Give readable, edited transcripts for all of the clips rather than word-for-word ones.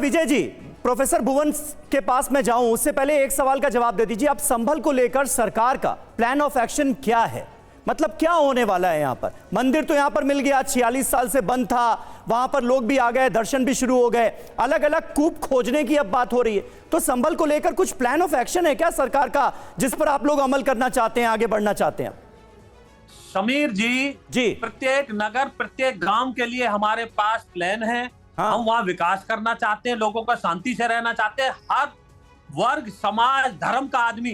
Vijay ji, professor भुवन के पास मैं जाऊं उससे पहले एक सवाल का जवाब दे दीजिए। अब संभल को लेकर सरकार का प्लान ऑफ एक्शन क्या है? मतलब क्या होने वाला है यहाँ पर? मंदिर तो यहाँ पर मिल गया, 46 साल से बंद था, वहां पर लोग भी आ गए, दर्शन भी शुरू हो गए, अलग अलग कूप खोजने की अब बात हो रही है। तो संभल को लेकर कुछ प्लान ऑफ एक्शन है क्या सरकार का, जिस पर आप लोग अमल करना चाहते हैं, आगे बढ़ना चाहते हैं? समीर जी, प्रत्येक नगर, प्रत्येक गांव के लिए हमारे पास प्लान है। हाँ। हम वहां विकास करना चाहते हैं, लोगों का शांति से रहना चाहते हैं। हर वर्ग, समाज, धर्म का आदमी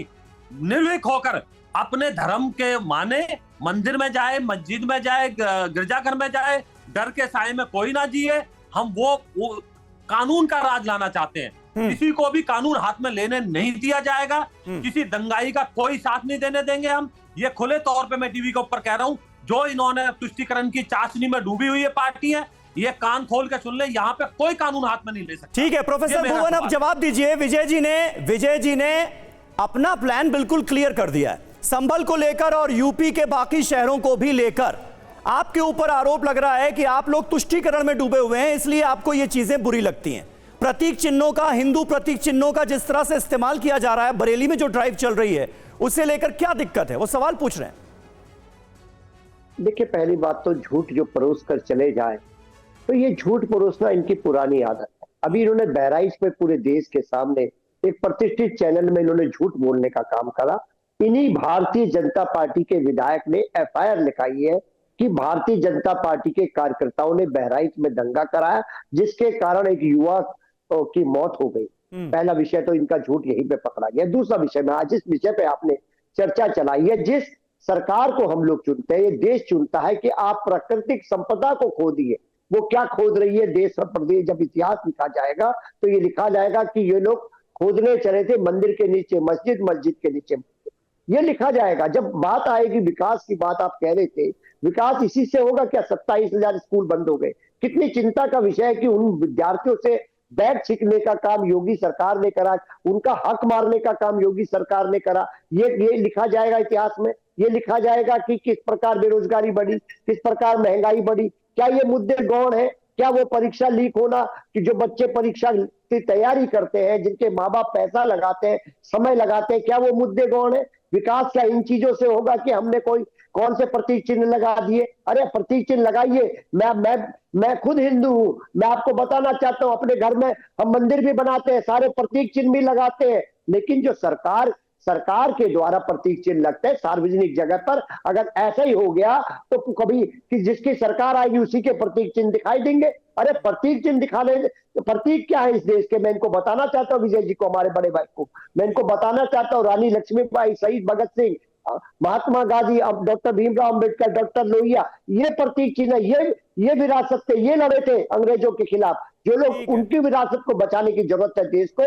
निर्भीक होकर अपने धर्म के माने, मंदिर में जाए, मस्जिद में जाए, गिरजाघर में जाए, डर के साए में कोई ना जिए। हम वो कानून का राज लाना चाहते हैं। किसी को भी कानून हाथ में लेने नहीं दिया जाएगा, किसी दंगाई का कोई साथ नहीं देने देंगे। हम ये खुले तौर पे मैं टीवी के ऊपर कह रहा हूं, जो इन्होंने तुष्टीकरण की चाशनी में डूबी हुई है पार्टी है, ये कान खोल के सुन ले, यहाँ पे कोई कानून हाथ में नहीं ले सकता। ठीक है प्रोफेसर भुवन, अब जवाब दीजिए। विजय जी ने अपना प्लान बिल्कुल क्लियर कर दिया है संभल को लेकर और यूपी के बाकी शहरों को भी लेकर। आपके ऊपर आरोप लग रहा है कि आप लोग तुष्टीकरण में डूबे हुए हैं, इसलिए आपको ये चीजें बुरी लगती हैं। प्रतीक चिन्हों का, हिंदू प्रतीक चिन्हों का जिस तरह से इस्तेमाल किया जा रहा है, बरेली में जो ड्राइव चल रही है, उससे लेकर क्या दिक्कत है, वो सवाल पूछ रहे हैं। देखिए, पहली बात तो झूठ जो परोस कर चले जाए, तो ये झूठ परोसना इनकी पुरानी आदत है। अभी इन्होंने बहराइच में पूरे देश के सामने एक प्रतिष्ठित चैनल में इन्होंने झूठ बोलने का काम करा। इन्हीं भारतीय जनता पार्टी के विधायक ने एफआईआर लिखाई है कि भारतीय जनता पार्टी के कार्यकर्ताओं ने बहराइच में दंगा कराया, जिसके कारण एक युवा की मौत हो गई। पहला विषय तो इनका झूठ यहीं पे पकड़ा गया। दूसरा विषय में, आज जिस विषय पे आपने चर्चा चलाई है, जिस सरकार को हम लोग चुनते हैं, ये देश चुनता है कि आप प्राकृतिक संपदा को खो दिए। वो क्या खोद रही है देश और प्रदेश, जब इतिहास लिखा जाएगा तो ये लिखा जाएगा कि ये लोग खोदने चले थे मंदिर के नीचे, मस्जिद के नीचे, ये लिखा जाएगा। जब बात आएगी विकास की, बात आप कह रहे थे, विकास इसी से होगा क्या? 27,000 स्कूल बंद हो गए। कितनी चिंता का विषय है कि उन विद्यार्थियों से बैग छीनने का काम योगी सरकार ने करा, उनका हक मारने का काम योगी सरकार ने करा। ये लिखा जाएगा इतिहास में। ये लिखा जाएगा कि किस प्रकार बेरोजगारी बढ़ी, किस प्रकार महंगाई बढ़ी। क्या ये मुद्दे गौण है? क्या वो परीक्षा लीक होना, कि जो बच्चे परीक्षा की तैयारी करते हैं, जिनके माँ बाप पैसा लगाते हैं, समय लगाते हैं, क्या वो मुद्दे गौण है? विकास क्या इन चीजों से होगा कि हमने कौन से प्रतीक चिन्ह लगा दिए? अरे प्रतीक चिन्ह लगाइए। मैं खुद हिंदू हूं, मैं आपको बताना चाहता हूं, अपने घर में हम मंदिर भी बनाते हैं, सारे प्रतीक चिन्ह भी लगाते हैं। लेकिन जो सरकार के द्वारा प्रतीक चिन्ह लगते हैं सार्वजनिक जगह पर, अगर ऐसा ही हो गया तो कभी कि जिसकी सरकार आएगी उसी के प्रतीक चिन्ह दिखाई देंगे। अरे प्रतीक चिन्ह दिखाने, प्रतीक क्या है इस देश के? मैं इनको बताना चाहता हूँ, विजय जी को, हमारे बड़े भाई को मैं इनको बताना चाहता हूँ, रानी लक्ष्मीबाई, शहीद भगत सिंह, महात्मा गांधी, डॉक्टर भीमराव अंबेडकर, डॉक्टर लोहिया, ये प्रतीक चिन्ह, ये विरासत थे, ये लड़े थे अंग्रेजों के खिलाफ। जो लोग, उनकी विरासत को बचाने की जरूरत है देश को।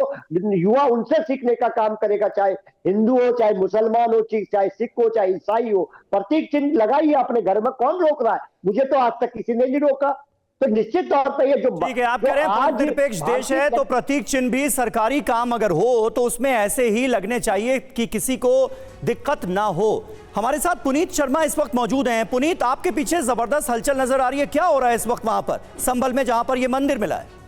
युवा उनसे सीखने का काम करेगा, चाहे हिंदू हो, चाहे मुसलमान हो, चाहे सिख हो, चाहे ईसाई हो। प्रतीक चिन्ह लगाइए अपने घर में, कौन रोक रहा है? मुझे तो आज तक किसी ने नहीं रोका। तो निश्चित तौर पर ये जो, ठीक है, आप कह रहे हैं निरपेक्ष देश है तो प्रतीक चिन्ह भी सरकारी काम अगर हो तो उसमें ऐसे ही लगने चाहिए कि किसी को दिक्कत ना हो। हमारे साथ पुनीत शर्मा इस वक्त मौजूद हैं। पुनीत, आपके पीछे जबरदस्त हलचल नजर आ रही है, क्या हो रहा है इस वक्त वहां पर संभल में, जहां पर ये मंदिर मिला है?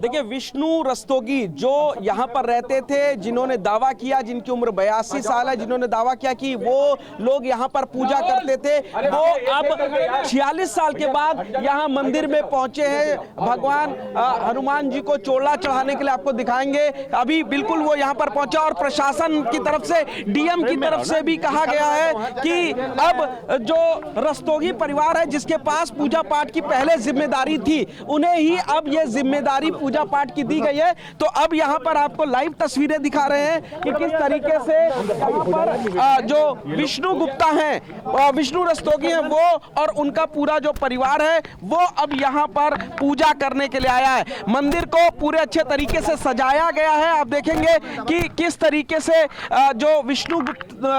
देखिए, विष्णु रस्तोगी जो यहाँ पर रहते थे, जिन्होंने दावा किया, जिनकी उम्र 82 साल है, जिन्होंने दावा किया कि वो लोग यहाँ पर पूजा करते थे, वो अब 46 साल के बाद यहाँ मंदिर में पहुंचे हैं। भगवान हनुमान जी को चोला चढ़ाने के लिए आपको दिखाएंगे। अभी बिल्कुल वो यहाँ पर पहुंचा और प्रशासन की तरफ से, डीएम की तरफ से भी कहा गया है कि अब जो रस्तोगी परिवार है, जिसके पास पूजा पाठ की पहले जिम्मेदारी थी, उन्हें ही अब ये जिम्मेदारी पूजा पाठ की दी गई है। तो अब यहाँ पर आपको लाइव तस्वीरें दिखा रहे हैं कि किस तरीके से यहाँ पर जो विष्णु गुप्ता हैं, विष्णु रस्तोगी हैं, वो और उनका पूरा जो परिवार है वो अब यहाँ पर पूजा करने के लिए आया है। मंदिर को पूरे अच्छे तरीके से सजाया गया है। आप देखेंगे कि किस तरीके से जो विष्णु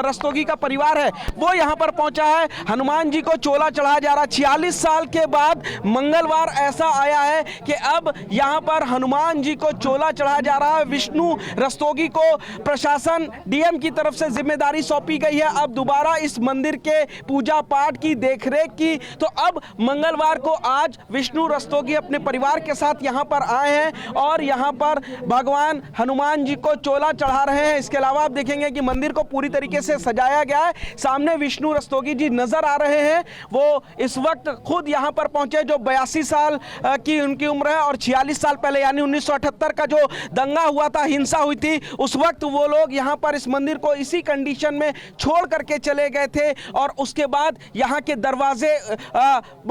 रस्तोगी का परिवार है वो यहाँ पर पहुंचा है। हनुमान जी को चोला चढ़ाया जा रहा है। 46 साल के बाद मंगलवार ऐसा आया है कि अब यहाँ पर हनुमान जी को चोला चढ़ाया जा रहा है। विष्णु रस्तोगी को प्रशासन डीएम की तरफ से जिम्मेदारी सौंपी गई है अब दोबारा इस मंदिर के पूजा पाठ की देखरेख की। तो अब मंगलवार को आज विष्णु रस्तोगी अपने परिवार के साथ यहाँ पर आए हैं और यहाँ पर भगवान हनुमान जी को चोला चढ़ा रहे हैं। इसके अलावा आप देखेंगे कि मंदिर को पूरी तरीके से सजाया गया है। सामने विष्णु रस्तोगी जी नजर आ रहे हैं, वो इस वक्त खुद यहाँ पर पहुंचे, जो 82 साल की उनकी उम्र है और 46 साल पहले यानी 1978 का जो दंगा हुआ था, हिंसा हुई थी, उस वक्त वो लोग यहाँ पर इस मंदिर को इसी कंडीशन में छोड़ करके चले गए थे और उसके बाद यहाँ के दरवाजे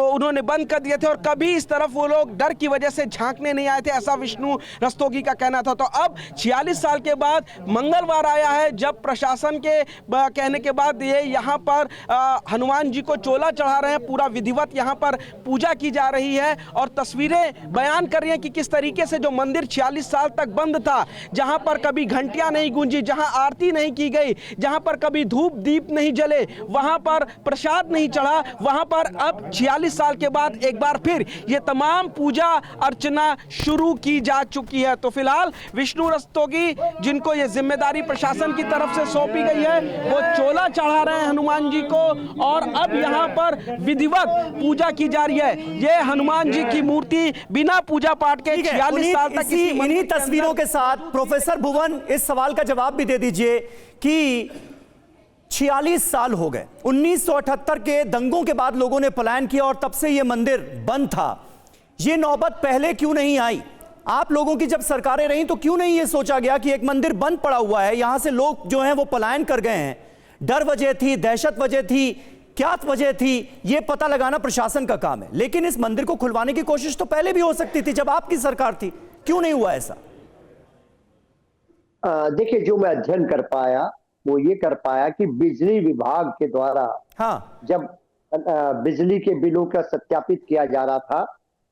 उन्होंने बंद कर दिए थे और कभी इस तरफ वो लोग डर की वजह से झांकने नहीं आए थे, ऐसा विष्णु रस्तोगी का कहना था। तो अब 46 साल के बाद मंगलवार आया है जब प्रशासन के कहने के बाद ये यहाँ पर हनुमान जी को चोला चढ़ा रहे हैं, पूरा विधिवत यहाँ पर पूजा की जा रही है और तस्वीरें बयान कर रही हैं कि किस तरीके से जो मंदिर 46 साल तक बंद था, जहां पर कभी घंटियां नहीं गूंजी, जहां आरती नहीं की गई, जहां पर कभी धूप दीप नहीं जले, वहां पर प्रसाद नहीं चढ़ा, वहां पर अब 46 साल के बाद एक बार फिर ये तमाम पूजा अर्चना शुरू की जा चुकी है। तो फिलहाल विष्णु रस्तोगी जिनको ये जिम्मेदारी प्रशासन की तरफ से सौंपी गई है, वो चोला चढ़ा रहे हैं हनुमान जी को और अब यहाँ पर विधिवत पूजा की जा रही है। ये हनुमान जी की मूर्ति बिना पूजा पाठ के 46 साल तक इन्हीं तस्वीरों के साथ प्रोफेसर भुवन इस सवाल का जवाब भी दे दीजिए कि 46 साल हो गए, 1978 के दंगों के बाद लोगों ने पलायन किया और तब से यह मंदिर बंद था। ये नौबत पहले क्यों नहीं आई? आप लोगों की जब सरकारें रहीं तो क्यों नहीं ये सोचा गया कि एक मंदिर बंद पड़ा हुआ है, यहां से लोग जो हैं वो पलायन कर गए हैं, डर वजह थी, दहशत वजह थी, क्या वजह थी, ये पता लगाना प्रशासन का काम है। लेकिन इस मंदिर को खुलवाने की कोशिश तो पहले भी हो सकती थी जब आपकी सरकार थी, क्यों नहीं हुआ ऐसा? देखिए, जो मैं अध्ययन कर पाया वो ये कर पाया कि बिजली विभाग के द्वारा जब बिजली के बिलों का सत्यापित किया जा रहा था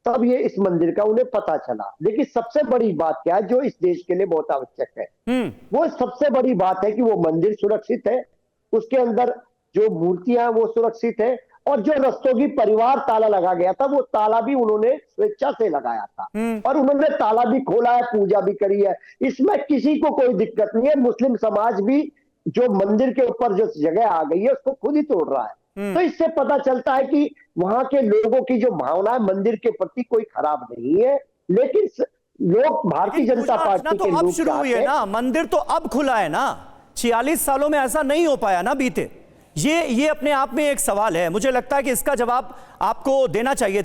तब ये इस मंदिर का उन्हें पता चला। लेकिन सबसे बड़ी बात क्या है जो इस देश के लिए बहुत आवश्यक है, वो सबसे बड़ी बात है कि वो मंदिर सुरक्षित है, उसके अंदर जो मूर्तियां वो सुरक्षित है और जो रस्तोगी परिवार ताला लगा गया था वो ताला भी उन्होंने स्वेच्छा से लगाया था और उन्होंने ताला भी खोला है, पूजा भी करी है, इसमें किसी को कोई दिक्कत नहीं है। मुस्लिम समाज भी जो मंदिर के ऊपर जो जगह आ गई है उसको खुद ही तोड़ रहा है। तो इससे पता चलता है कि वहां के लोगों की जो भावना है मंदिर के प्रति कोई खराब नहीं है। लेकिन लोग भारतीय जनता पार्टी के लोग शुरू हुई है ना, मंदिर तो अब खुला है ना, 46 सालों में ऐसा नहीं हो पाया ना बीते। ये अपने आप में एक सवाल है, मुझे लगता है कि इसका जवाब आपको देना चाहिए था।